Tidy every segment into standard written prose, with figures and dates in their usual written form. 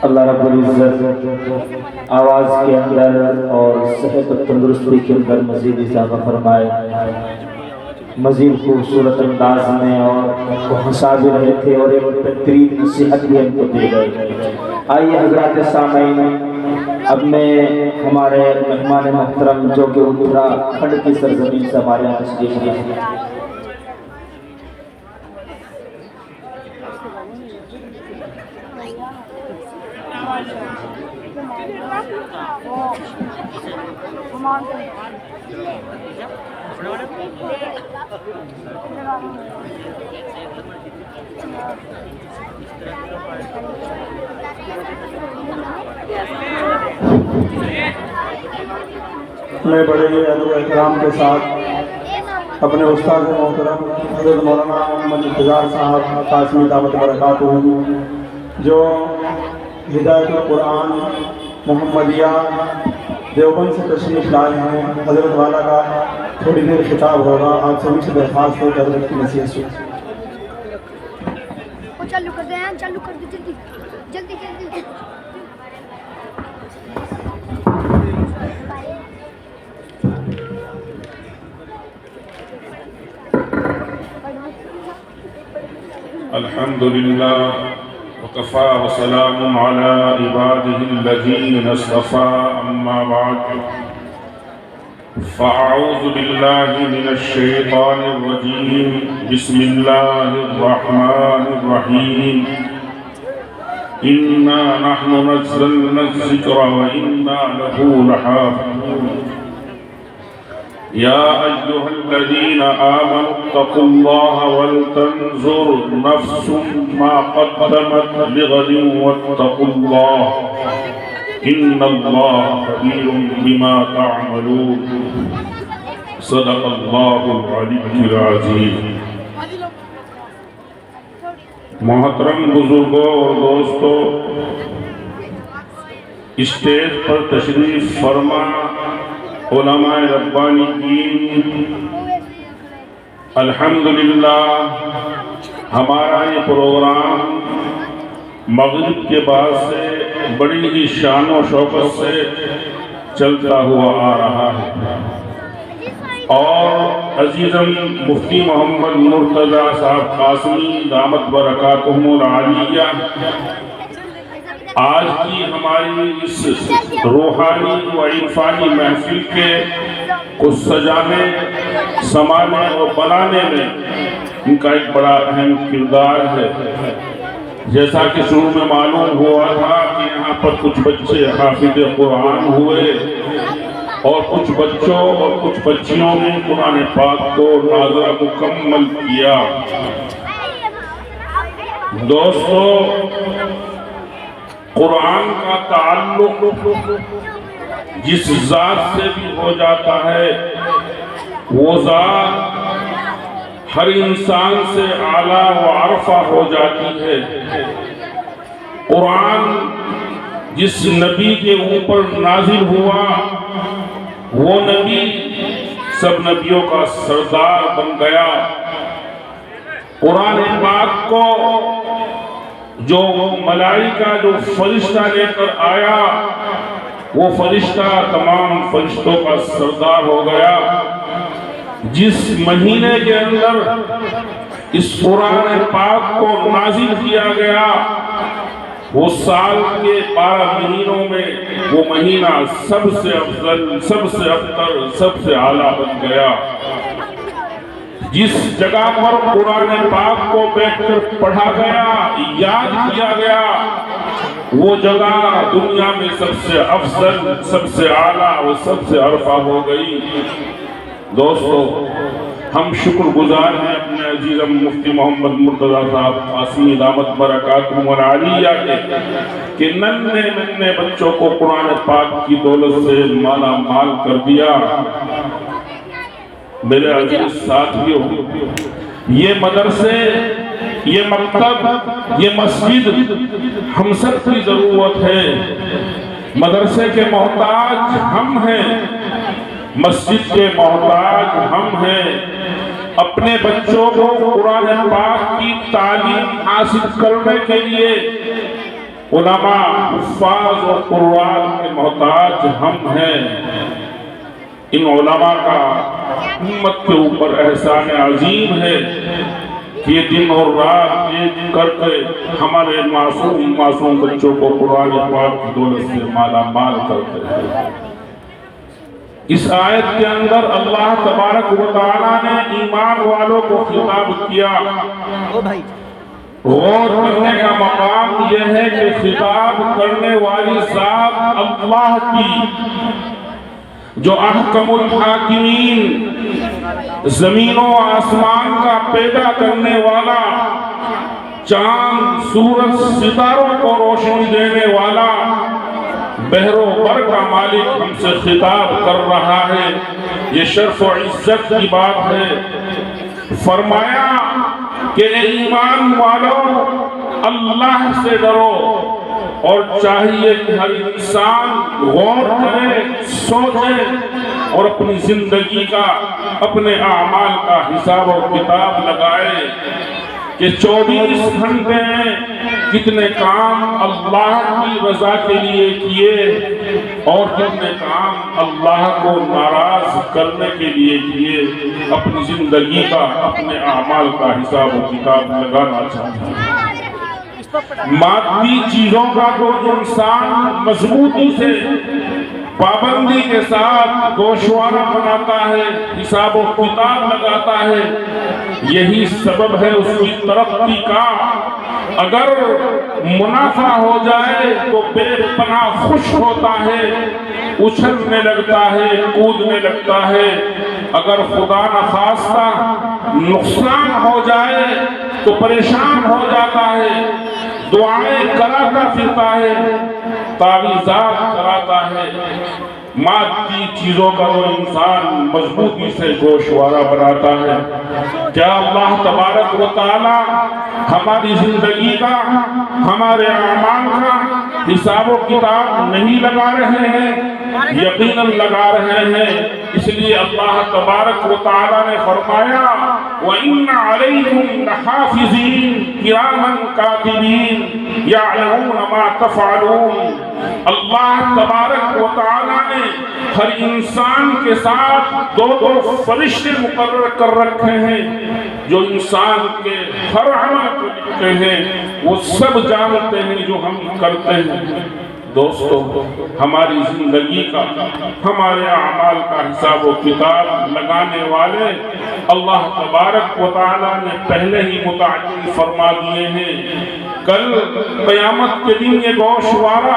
اللہ رب العزت آواز کے اندر اور صحت و تندرستی کے اندر مزید اضافہ فرمائے، مزید خوبصورت انداز میں اور وہ ہنسا بھی رہے تھے اور ایک بہترین نصیحت بھی ہم کو دے گئے۔ آئیے حضرات سامعین، اب میں ہمارے مہمان محترم جو کہ اتراکھنڈ کی سرزمین سے ہمارے یہاں تشریف لائے ہیں، میں بڑے ہی ادب و احترام کے ساتھ اپنے استاد محترم حضرت مولانا محمد انتظار صاحب قاسمی دعوت برکاتہ جو ہدایت القرآن محمدیہ دیوبند سے تشریف لائے ہیں، حضرت والا کا تھوڑی دیر خطاب ہوگا۔ آپ سبھی سے درخواست ہے کہ حضرت کی نصیحت سنیں۔ چالو کر دیں، چالو کر دیں، جلدی جلدی جلدی۔ الحمد للہ وکفى وسلام على عباده الذين اصطفى، اما بعد فاعوذ باللہ من الشیطان الرجیم، بسم اللہ الرحمن الرحیم، انا نحن نزلنا الذکر وانا له لحافظون، یا ایہا الذین آمنوا اتقوا اللہ ولتنظر نفس ما قدمت لغد واتقوا اللہ ان اللہ خبیر بما تعملون، صدق اللہ العلی العظیم۔ محترم بزرگوں اور دوستوں، اسٹیج پر تشریف فرما علماء ربانیین، الحمدللہ ہمارا یہ پروگرام مغرب کے بعد سے بڑی ہی شان و شوکت سے چلتا ہوا آ رہا ہے، اور عزیزم مفتی محمد مرتضیٰ صاحب قاسمی دامت برکاتہم العالیہ آج کی ہماری اس روحانی و عرفانی محفل کے کو سجانے، سنبھالنے اور بنانے میں ان کا ایک بڑا اہم کردار ہے۔ جیسا کہ شروع میں معلوم ہوا تھا کہ یہاں پر کچھ بچے حافظ قرآن ہوئے اور کچھ بچوں اور کچھ بچیوں نے قرآن پاک کو ناظرہ مکمل کیا۔ دوستو، قرآن کا تعلق جس ذات سے بھی ہو جاتا ہے، وہ ذات ہر انسان سے اعلیٰ و عرفہ ہو جاتی ہے۔ قرآن جس نبی کے اوپر نازل ہوا، وہ نبی سب نبیوں کا سردار بن گیا۔ قرآن پاک کو جو ملائکہ جو فرشتہ لے کر آیا، وہ فرشتہ تمام فرشتوں کا سردار ہو گیا۔ جس مہینے کے اندر اس قرآن پاک کو نازل کیا گیا، وہ سال کے 12 مہینوں میں وہ مہینہ سب سے افضل، سب سے ابتر، سب سے اعلیٰ بن گیا۔ جس جگہ پر قرآن پاک کو بیٹھ کر پڑھا گیا، یاد کیا گیا، وہ جگہ دنیا میں سب سے افضل، سب سے اعلیٰ اور سب سے عرفہ ہو گئی۔ دوستو، ہم شکر گزار ہیں اپنے عزیزم مفتی محمد مرتضیٰ صاحب قاسمی دامت برکاتہم العالیہ کے کہ ننھے بچوں کو قرآن پاک کی دولت سے مالا مال کر دیا۔ میرے عزیز ساتھیوں، یہ مدرسے، یہ مکتب، یہ مسجد ہم سب کی ضرورت ہے۔ مدرسے کے محتاج ہم ہیں، مسجد کے محتاج ہم ہیں۔ اپنے بچوں کو قرآن پاک کی تعلیم حاصل کرنے کے لیے علماء، حفاظ اور قرآن کے محتاج ہم ہیں۔ ان علماء کا امت کے اوپر احسان عظیم ہے کہ یہ دن اور رات ایک کر کے ہمارے معصوم بچوں کو قرآن پاک کی دولت سے مالا مال کرتے ہیں۔ اس آیت کے اندر اللہ تبارک و تعالیٰ نے ایمان والوں کو خطاب کیا۔ غور کرنے کا مقام یہ ہے کہ خطاب کرنے والی ذات اللہ کی، جو احکم الحاکمین، زمین و آسمان کا پیدا کرنے والا، چاند سورج ستاروں کو روشنی دینے والا، بحر و بر کا مالک ہم سے خطاب کر رہا ہے۔ یہ شرف و عزت کی بات ہے۔ فرمایا کہ اے ایمان والو، اللہ سے ڈرو، اور چاہیے کہ ہر انسان غور کرے، سوچے اور اپنی زندگی کا، اپنے اعمال کا حساب و کتاب لگائے کہ 24 گھنٹے میں کتنے کام اللہ کی رضا کے لیے کیے اور کتنے کام اللہ کو ناراض کرنے کے لیے کیے۔ اپنی زندگی کا، اپنے اعمال کا حساب و کتاب لگانا چاہتا ہے۔ مادی چیزوں کا تو انسان مضبوطی سے، پابندی کے ساتھ گوشوارہ بناتا ہے، حساب و کتاب لگاتا ہے، یہی سبب ہے اس کی ترقی کا۔ اگر منافع ہو جائے تو بے پناہ خوش ہوتا ہے، اچھلنے لگتا ہے، کودنے لگتا ہے۔ اگر خدا نخواستہ نقصان ہو جائے تو پریشان ہو جاتا ہے، دعائیں کراتا پھرتا ہے، تعویذات کراتا ہے۔ مادی چیزوں کا تو انسان مضبوطی سے گوشوارہ بناتا ہے۔ کیا اللہ تبارک و تعالی ہماری زندگی کا، ہمارے اعمال کا حساب و کتاب نہیں لگا رہے ہیں؟ یقیناً لگا رہے ہیں۔ اس لیے اللہ تبارک و تعالی نے فرمایا وَإِنَّ عَلَيْكُمْ لَحَافِظِينَ كِرَامًا كَاتِبِينَ يَعْلَمُونَ مَا تَفْعَلُونَ۔ اللہ تبارک و تعالی نے ہر انسان کے ساتھ دو فرشتے مقرر کر رکھے ہیں جو انسان کے ہر عمل کو لکھتے ہیں۔ وہ سب جانتے ہیں جو ہم کرتے ہیں۔ دوستو، ہماری زندگی کا، ہمارے اعمال کا حساب و کتاب لگانے والے اللہ تبارک و تعالی نے پہلے ہی متعین فرما دیے ہیں۔ کل قیامت کے دن یہ گوشوارہ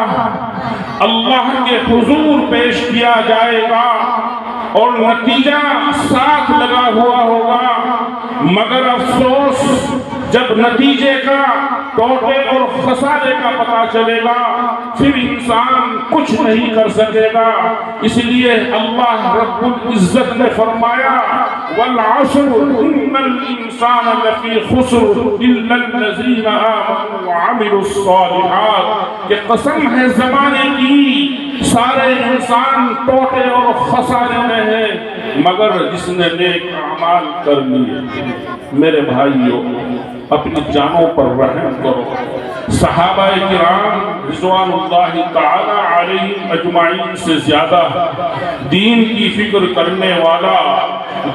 اللہ کے حضور پیش کیا جائے گا اور نتیجہ ساتھ لگا ہوا ہوگا، مگر افسوس جب نتیجے کا، ٹوٹے اور خسارے کا پتہ چلے گا پھر انسان کچھ نہیں کر سکے گا۔ اس لیے اللہ رب العزت نے فرمایا والعصر ان الانسان لفی خسر الا الذین آمنوا وعملوا الصالحات، کہ قسم ہے زمانے کی، سارے انسان ٹوٹے اور خسارے میں ہیں مگر جس نے نیک اعمال کر لیے۔ میرے بھائیوں، اپنی جانوں پر رحم کرو۔ صحابہ کرام رضوان اللہ تعالی علیہم اجمعین سے زیادہ دین کی فکر کرنے والا،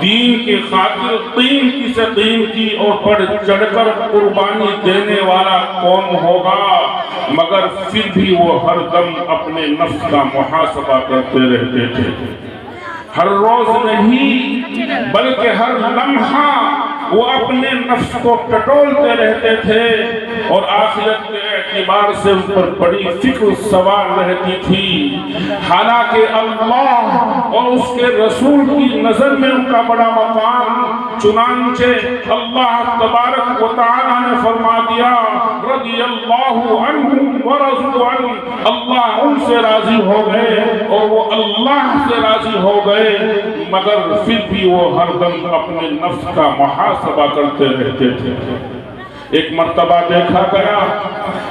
دین کی خاطر قیمتی سے قیمتی اور بڑھ چڑھ کر قربانی دینے والا قوم ہوگا، مگر پھر بھی وہ ہر دم اپنے نفس کا محاسبہ کرتے رہتے تھے۔ ہر روز نہیں بلکہ ہر لمحہ وہ اپنے نفس کو ٹٹولتے رہتے تھے اور آخرت کے اعتبار سے ان پر بڑی فکر سوار رہتی تھی۔ حالانکہ اللہ اور اس کے رسول کی نظر میں ان کا بڑا مقام، چنانچہ اللہ تبارک و تعالی نے فرما دیا رضی اللہ عنہم ورضوا عنہ، اللہ ان سے راضی ہو گئے اور وہ اللہ سے راضی ہو گئے، مگر پھر بھی وہ ہر دم اپنے نفس کا محاسبہ کرتے رہتے تھے۔ ایک مرتبہ دیکھا گیا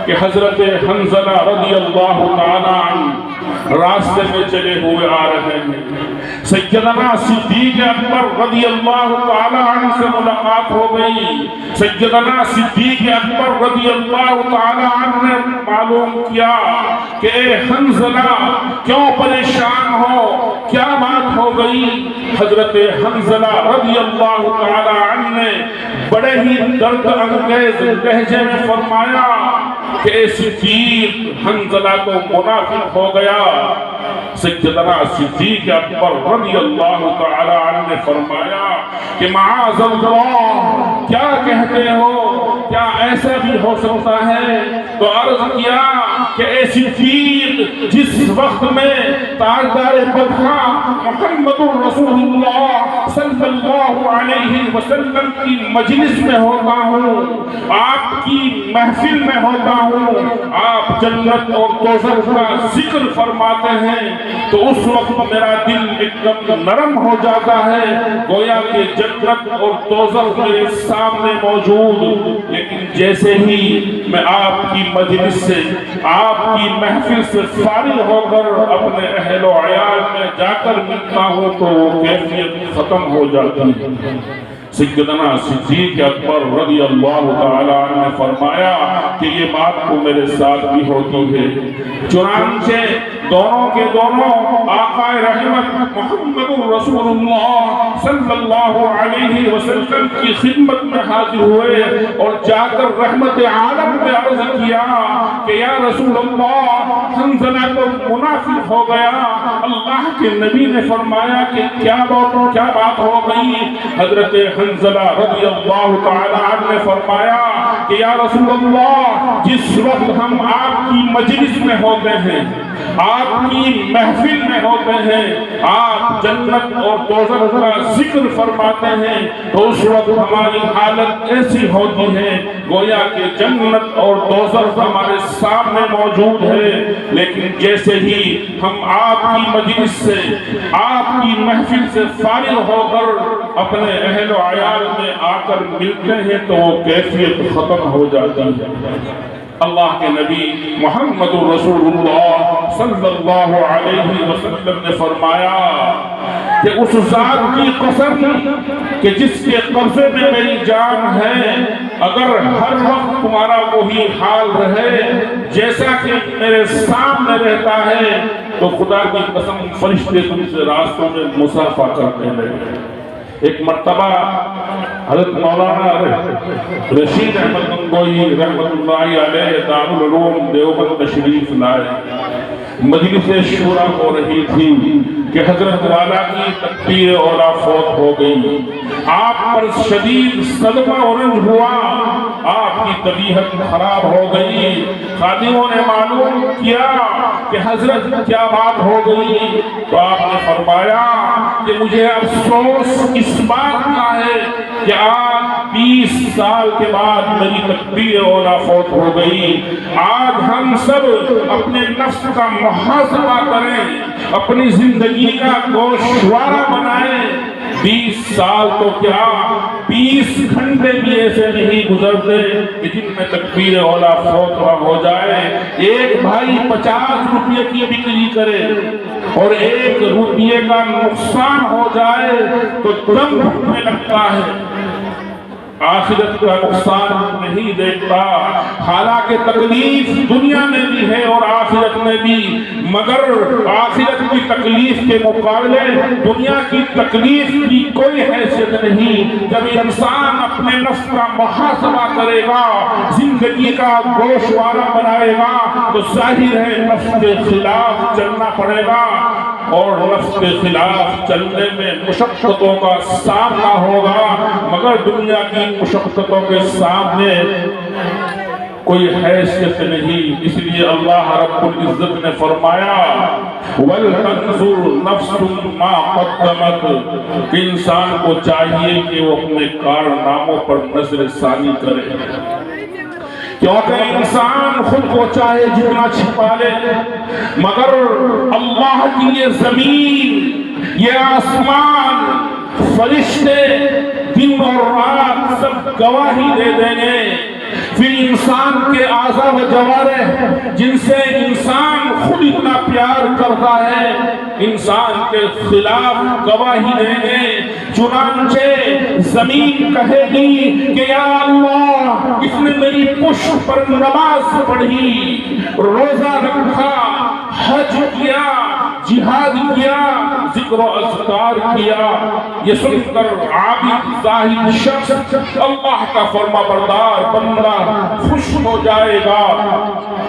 کہ حضرت حنظلہ رضی اللہ تعالیٰ عنہ راستے میں چلے ہوئے آ رہے ہیں. سیدنا صدیق اکبر رضی اللہ تعالیٰ عنہ سے ملاقات ہو گئی. سیدنا صدیق اکبر رضی اللہ تعالیٰ عنہ نے معلوم کیا کہ اے حنظلہ کیوں پریشان ہو, کیا بات ہو گئی؟ حضرت حنظلہ رضی اللہ تعالیٰ عنہ نے بڑے ہی درد انگیز لہجے میں فرمایا کہ اے صدیق, حنظلہ تو منافق ہو گیا. سیدنا صدیق اکبر رضی اللہ تعالی عنہ نے فرمایا کہ معاذ اللہ, کیا کہتے ہو, کیا ایسا بھی ہو سکتا ہے؟ تو عرض کیا کہ اے صدیق, جس وقت میں تاجدار بدخا محمد رسول اللہ صلی اللہ علیہ وسلم کی مجلس میں ہوتا ہوں, آپ کی محفل میں ہوتا ہوں, آپ جنت اور دوزخ کا ذکر فرماتے ہیں, تو اس وقت میرا دل ایک دم نرم ہو جاتا ہے, گویا کہ جنت اور دوزخ میرے سامنے موجود. لیکن جیسے ہی میں آپ کی مجلس سے, آپ کی محفل سے فارغ ہو کر اپنے اہل و عیال میں جا کر ملتا ہوں تو وہ کیفیت ختم ہو جاتی ہے. سیدنا صدیق اکبر رضی اللہ تعالی عنہ نے فرمایا کہ یہ بات کو میرے ساتھ بھی ہوتی ہے. چنانچہ دونوں کے دونوں آقا رحمت محمد رسول اللہ صلی اللہ علیہ وسلم کی خدمت میں حاضر ہوئے اور جا کر رحمت عالم میں عرض کیا کہ یا رسول اللہ, حنظلہ تو منافق ہو گیا. اللہ کے نبی نے فرمایا کہ کیا بات ہو گئی؟ حضرت حنظلہ رضی اللہ تعالی عنہ نے فرمایا کہ یا رسول اللہ, جس وقت ہم آپ کی مجلس میں ہوتے ہیں, آپ کی محفل میں ہوتے ہیں, آپ جنت اور دوزخ کا ذکر فرماتے ہیں, تو اس وقت ہماری حالت ایسی ہوتی ہے گویا کہ جنت اور دوزخ ہمارے سامنے موجود ہے. لیکن جیسے ہی ہم آپ کی مجلس سے, آپ کی محفل سے فارغ ہو کر اپنے اہل و عیال میں آ کر ملتے ہیں تو وہ کیفیت ختم ہو جاتی ہے. اللہ کے نبی محمد رسول اللہ صلی اللہ علیہ وسلم نے فرمایا کہ اس ذات کی قسم کہ جس کے قبضے میں میری جان ہے, اگر ہر وقت تمہارا وہی حال رہے جیسا کہ میرے سامنے رہتا ہے تو خدا کی قسم فرشتے تم سے راستوں میں مصافحہ کرتے رہے. ایک مرتبہ حضرت مولانا رشید احمد گنگوئی رحمت اللہ علیہ دارالعلوم دیوبند تشریف لائے. مجلس شورا ہو رہی تھی کہ حضرت والا کی تکبیر اولا فوت ہو گئی. آپ پر شدید صدمہ اورنج ہوا, آپ کی طبیعت خراب ہو گئی. خادموں نے معلوم کیا کہ حضرت کیا بات ہو گئی, تو آپ نے فرمایا کہ مجھے افسوس اس بات کا ہے کہ آج 20 سال کے بعد میری تکبیر اولا فوت ہو گئی. آج ہم سب اپنے نفس کا محاسبہ کریں, اپنی زندگی کا گوشوارہ بنائیں. 20 سال تو کیا 20 گھنٹے بھی ایسے نہیں گزرتے کہ جن میں تکبیر اولا فوت ہو جائے. ایک بھائی 50 روپے کی بکری کرے اور 1 روپے کا نقصان ہو جائے تو دم گھٹنے لگتا ہے, آخرت کا نقصان نہیں دیکھتا. حالانکہ تکلیف دنیا میں بھی ہے اور آخرت میں بھی, مگر آخرت کی تکلیف کے مقابلے دنیا کی تکلیف کی کوئی حیثیت نہیں. جب انسان اپنے نفس کا محاسبہ کرے گا, زندگی کا گوشوارہ بنائے گا, تو ظاہر ہے نفس کے خلاف چلنا پڑے گا, اور نفس کے خلاف چلنے میں مشقتوں کا سامنا ہوگا, مگر دنیا کی مشقتوں کے سامنے کوئی حیثیت نہیں. اس لیے اللہ رب العزت نے فرمایا وَلْتَنْظُرْ نَفْسٌ مَا قَدَّمَتْ, کہ انسان کو چاہیے کہ وہ اپنے کارناموں پر نظر ثانی کرے, کیونکہ انسان خود کو چاہے جتنا چھپا لے, مگر اللہ کی یہ زمین, یہ آسمان, فرشتے دن اور رات سب گواہی دے دیں گے پھر انسان کے اعضاء و جوارح جن سے انسان خود اتنا پیار کرتا ہے انسان کے خلاف گواہی دیں گے۔ چنانچہ زمین کہے گی کہ یا اللہ اس نے میری پشت پر نماز پڑھی، روزہ رکھا، حج کیا، جہاد کیا، ذکر و اذکار کیا۔ یہ سن کر عابد زاہد شخص اللہ کا فرما بردار بندہ خوش ہو جائے گا۔